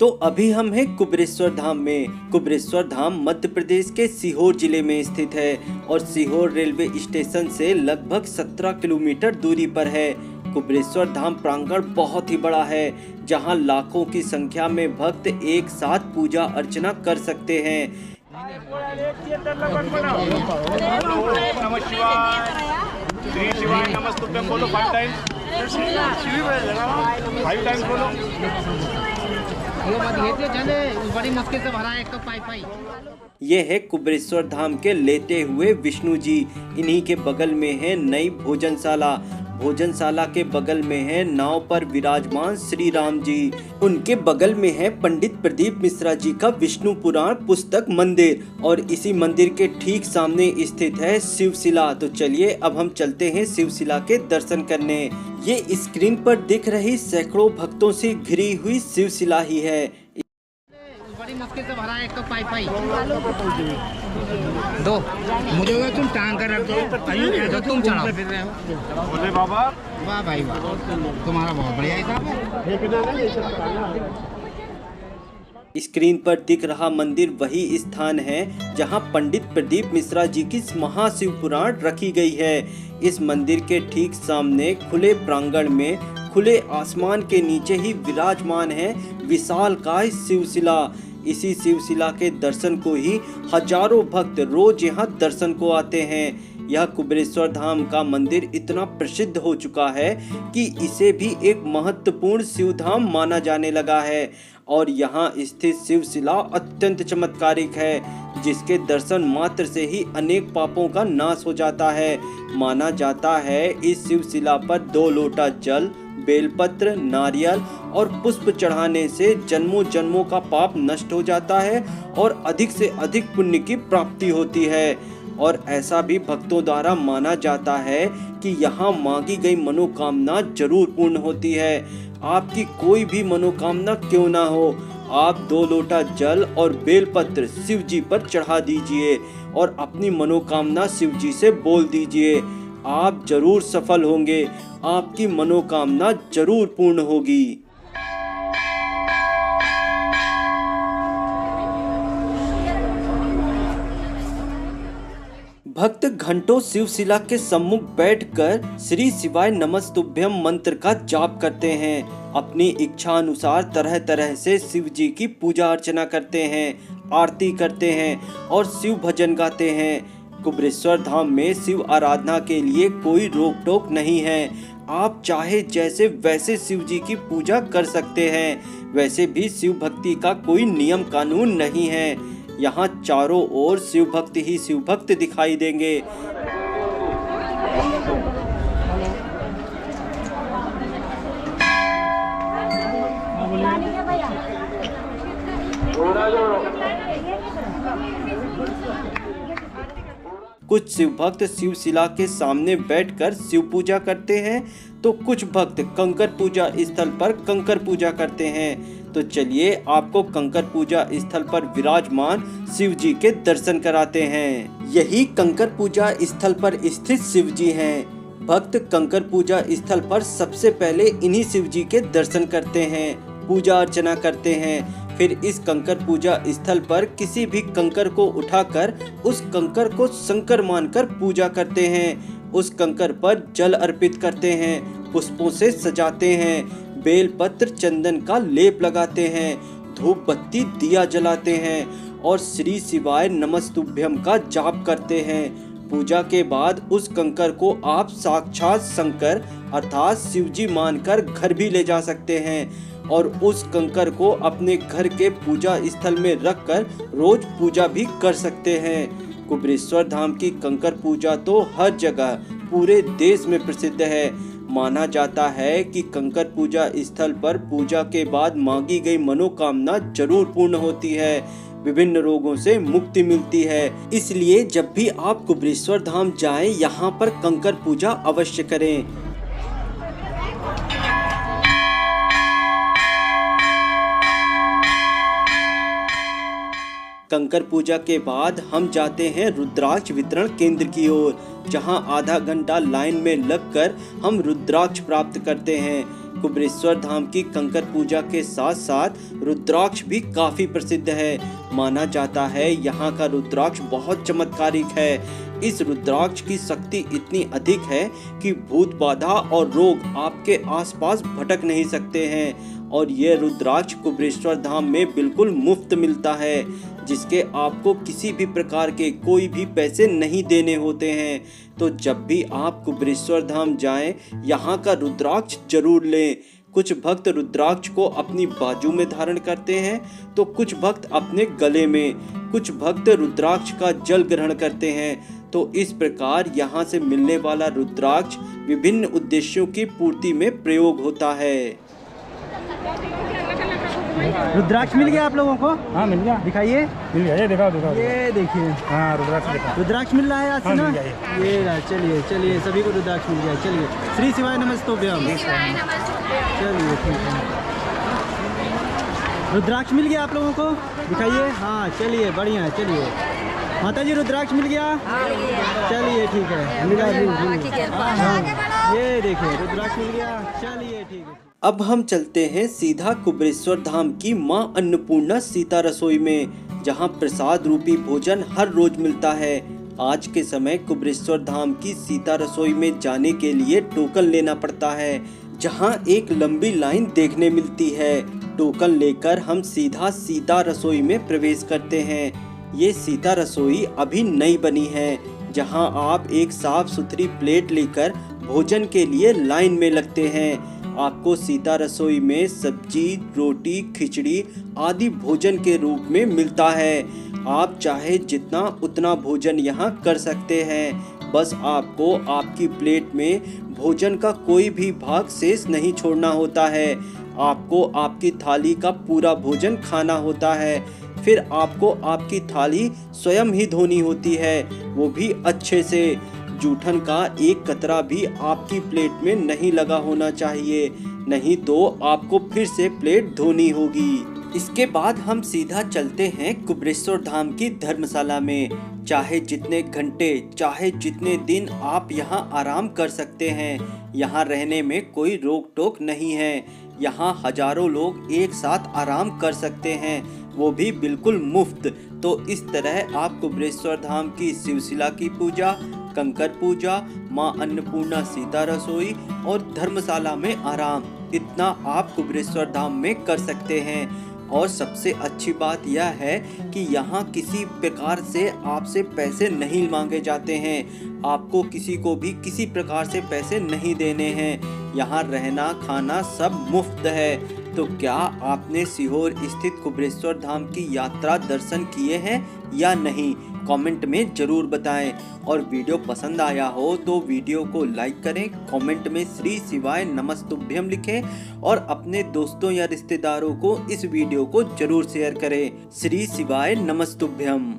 तो अभी हम हैं कुबेरेश्वर धाम में। कुबेरेश्वर धाम मध्य प्रदेश के सीहोर जिले में स्थित है और सीहोर रेलवे स्टेशन से लगभग 17 किलोमीटर दूरी पर है। कुबेरेश्वर धाम प्रांगण बहुत ही बड़ा है, जहां लाखों की संख्या में भक्त एक साथ पूजा अर्चना कर सकते हैं। श्री शिवाय नमस्तुभ्यं बोलो 5 टाइम्स। 5 टाइम्स बोलो। बड़ी मुश्किल से भरा है एक तो पाई। ये है कुबेरेश्वर धाम के लेटे हुए विष्णु जी। इन्हीं के बगल में है नई भोजनशाला। भोजनशाला के बगल में है नाव पर विराजमान श्री राम जी। उनके बगल में है पंडित प्रदीप मिश्रा जी का विष्णु पुराण पुस्तक मंदिर और इसी मंदिर के ठीक सामने स्थित है शिवशिला। तो चलिए अब हम चलते हैं शिवशिला के दर्शन करने। ये स्क्रीन पर दिख रही सैकड़ों भक्तों से घिरी हुई शिवशिला ही है। बड़ी मुश्किल से भरा है एक तो पाई। दो मुझे वो तुम टांग कर रख दो, तुम चढ़ाओ फिर रहे हो। बोले बाबा वाह भाई वाह, तुम्हारा बहुत बढ़िया हिसाब है। स्क्रीन पर दिख रहा मंदिर वही स्थान है जहां पंडित प्रदीप मिश्रा जी की महाशिव पुराण रखी गई है। इस मंदिर के ठीक सामने खुले प्रांगण में खुले आसमान के नीचे ही विराजमान है विशालकाय शिवशिला। इसी शिवशिला के दर्शन को ही हजारों भक्त रोज यहाँ दर्शन को आते हैं। यह कुबेरेश्वर धाम का मंदिर इतना प्रसिद्ध हो चुका है कि इसे भी एक महत्वपूर्ण शिव धाम माना जाने लगा है और यहाँ स्थित शिवशिला अत्यंत चमत्कारिक है, जिसके दर्शन मात्र से ही अनेक पापों का नाश हो जाता है। माना जाता है इस शिवशिला पर 2 लोटा जल, बेलपत्र, नारियल और पुष्प चढ़ाने से जन्मों जन्मों का पाप नष्ट हो जाता है और अधिक से अधिक पुण्य की प्राप्ति होती है। और ऐसा भी भक्तों द्वारा माना जाता है कि यहाँ मांगी गई मनोकामना जरूर पूर्ण होती है। आपकी कोई भी मनोकामना क्यों ना हो, आप 2 लोटा जल और बेलपत्र शिव जी पर चढ़ा दीजिए और अपनी मनोकामना शिव जी से बोल दीजिए। आप जरूर सफल होंगे, आपकी मनोकामना जरूर पूर्ण होगी। भक्त घंटों शिवशिला के सम्मुख बैठकर श्री शिवाय नमस्तुभ्यम मंत्र का जाप करते हैं। अपनी इच्छा अनुसार तरह तरह से शिव जी की पूजा अर्चना करते हैं, आरती करते हैं और शिव भजन गाते हैं। कुबेरेश्वर धाम में शिव आराधना के लिए कोई रोक टोक नहीं है। आप चाहे जैसे वैसे शिव जी की पूजा कर सकते हैं। वैसे भी शिव भक्ति का कोई नियम कानून नहीं है। यहाँ चारों ओर शिव भक्त ही शिव भक्त दिखाई देंगे। कुछ शिव भक्त शिवशिला के सामने बैठकर शिव पूजा करते हैं तो कुछ भक्त कंकर पूजा स्थल पर कंकर पूजा करते हैं। तो चलिए आपको कंकर पूजा स्थल पर विराजमान शिव जी के दर्शन कराते हैं। यही कंकर पूजा स्थल पर स्थित शिव जी हैं। भक्त कंकर पूजा स्थल पर सबसे पहले इन्हीं शिव जी के दर्शन करते हैं, पूजा अर्चना करते हैं। फिर इस कंकर पूजा स्थल पर किसी भी कंकर को उठाकर उस कंकर को शंकर मानकर पूजा करते हैं। उस कंकर पर जल अर्पित करते हैं, पुष्पों से सजाते हैं, बेल पत्र चंदन का लेप लगाते हैं, धूप बत्ती दिया जलाते हैं और श्री शिवाय नमस्तुभ्यम का जाप करते हैं। पूजा के बाद उस कंकर को आप साक्षात शंकर अर्थात शिव जी मानकर घर भी ले जा सकते हैं और उस कंकर को अपने घर के पूजा स्थल में रखकर रोज पूजा भी कर सकते हैं। कुबेरेश्वर धाम की कंकर पूजा तो हर जगह पूरे देश में प्रसिद्ध है। माना जाता है कि कंकर पूजा स्थल पर पूजा के बाद मांगी गई मनोकामना जरूर पूर्ण होती है, विभिन्न रोगों से मुक्ति मिलती है। इसलिए जब भी आप कुबेरेश्वर धाम जाएं, यहाँ पर कंकर पूजा अवश्य करें। कंकर पूजा के बाद हम जाते हैं रुद्राक्ष वितरण केंद्र की ओर, जहां आधा घंटा लाइन में लगकर हम रुद्राक्ष प्राप्त करते हैं। कुबेरेश्वर धाम की कंकर पूजा के साथ साथ रुद्राक्ष भी काफी प्रसिद्ध है। माना जाता है यहाँ का रुद्राक्ष बहुत चमत्कारिक है। इस रुद्राक्ष की शक्ति इतनी अधिक है कि भूत बाधा और रोग आपके आसपास भटक नहीं सकते हैं। और ये रुद्राक्ष कुबेरेश्वर धाम में बिल्कुल मुफ्त मिलता है, जिसके आपको किसी भी प्रकार के कोई भी पैसे नहीं देने होते हैं। तो जब भी आप कुबेरेश्वर धाम जाएं, यहाँ का रुद्राक्ष जरूर लें। कुछ भक्त रुद्राक्ष को अपनी बाजू में धारण करते हैं तो कुछ भक्त अपने गले में, कुछ भक्त रुद्राक्ष का जल ग्रहण करते हैं। तो इस प्रकार यहाँ से मिलने वाला रुद्राक्ष विभिन्न उद्देश्यों की पूर्ति में प्रयोग होता है। रुद्राक्ष मिल गया आप लोगों को? हाँ मिल गया, दिखाइए। मिल गया, ये दिखाओ दिखाओ। ये देखिए, हाँ रुद्राक्ष दिखाओ। रुद्राक्ष मिल रहा है आज से ना? मिल गया ये रहा, चलिए चलिए सभी को रुद्राक्ष मिल गया। चलिए श्री शिवाय नमस्तुभ्यम। चलिए ठीक है, रुद्राक्ष मिल गया आप लोगों को? दिखाइए। हाँ चलिए बढ़िया, चलिए माता जी रुद्राक्ष मिल गया? चलिए ठीक है, मिला। ये देखिए रुद्राक्ष मिल गया। चलिए ठीक है। अब हम चलते हैं सीधा कुबेरेश्वर धाम की मां अन्नपूर्णा सीता रसोई में, जहां प्रसाद रूपी भोजन हर रोज मिलता है। आज के समय कुबेरेश्वर धाम की सीता रसोई में जाने के लिए टोकन लेना पड़ता है, जहां एक लंबी लाइन देखने मिलती है। टोकन लेकर हम सीधा सीता रसोई में प्रवेश करते हैं। ये सीता रसोई अभी नई बनी है, जहां आप एक साफ सुथरी प्लेट लेकर भोजन के लिए लाइन में लगते हैं। आपको सीता रसोई में सब्जी, रोटी, खिचड़ी आदि भोजन के रूप में मिलता है। आप चाहे जितना उतना भोजन यहाँ कर सकते हैं। बस आपको आपकी प्लेट में भोजन का कोई भी भाग शेष नहीं छोड़ना होता है। आपको आपकी थाली का पूरा भोजन खाना होता है। फिर आपको आपकी थाली स्वयं ही धोनी होती है, वो भी अच्छे से। जूठन का एक कतरा भी आपकी प्लेट में नहीं लगा होना चाहिए, नहीं तो आपको फिर से प्लेट धोनी होगी। इसके बाद हम सीधा चलते हैं कुबेरेश्वर धाम की धर्मशाला में। चाहे जितने घंटे, चाहे जितने दिन आप यहाँ आराम कर सकते हैं। यहाँ रहने में कोई रोक टोक नहीं है। यहाँ हजारों लोग एक साथ आराम कर सकते हैं, वो भी बिल्कुल मुफ्त। तो इस तरह आप कुबेरेश्वर धाम की शिवशिला की पूजा, कंकर पूजा, मां अन्नपूर्णा सीता रसोई और धर्मशाला में आराम, इतना आप कुबेरेश्वर धाम में कर सकते हैं। और सबसे अच्छी बात यह है कि यहाँ किसी प्रकार से आपसे पैसे नहीं मांगे जाते हैं। आपको किसी को भी किसी प्रकार से पैसे नहीं देने हैं। यहाँ रहना खाना सब मुफ्त है। तो क्या आपने सीहोर स्थित कुबेरेश्वर धाम की यात्रा दर्शन किए हैं या नहीं? कमेंट में जरूर बताएं। और वीडियो पसंद आया हो तो वीडियो को लाइक करें, कमेंट में श्री शिवाय नमस्तुभ्यम लिखें और अपने दोस्तों या रिश्तेदारों को इस वीडियो को जरूर शेयर करें। श्री शिवाय नमस्तुभ्यम।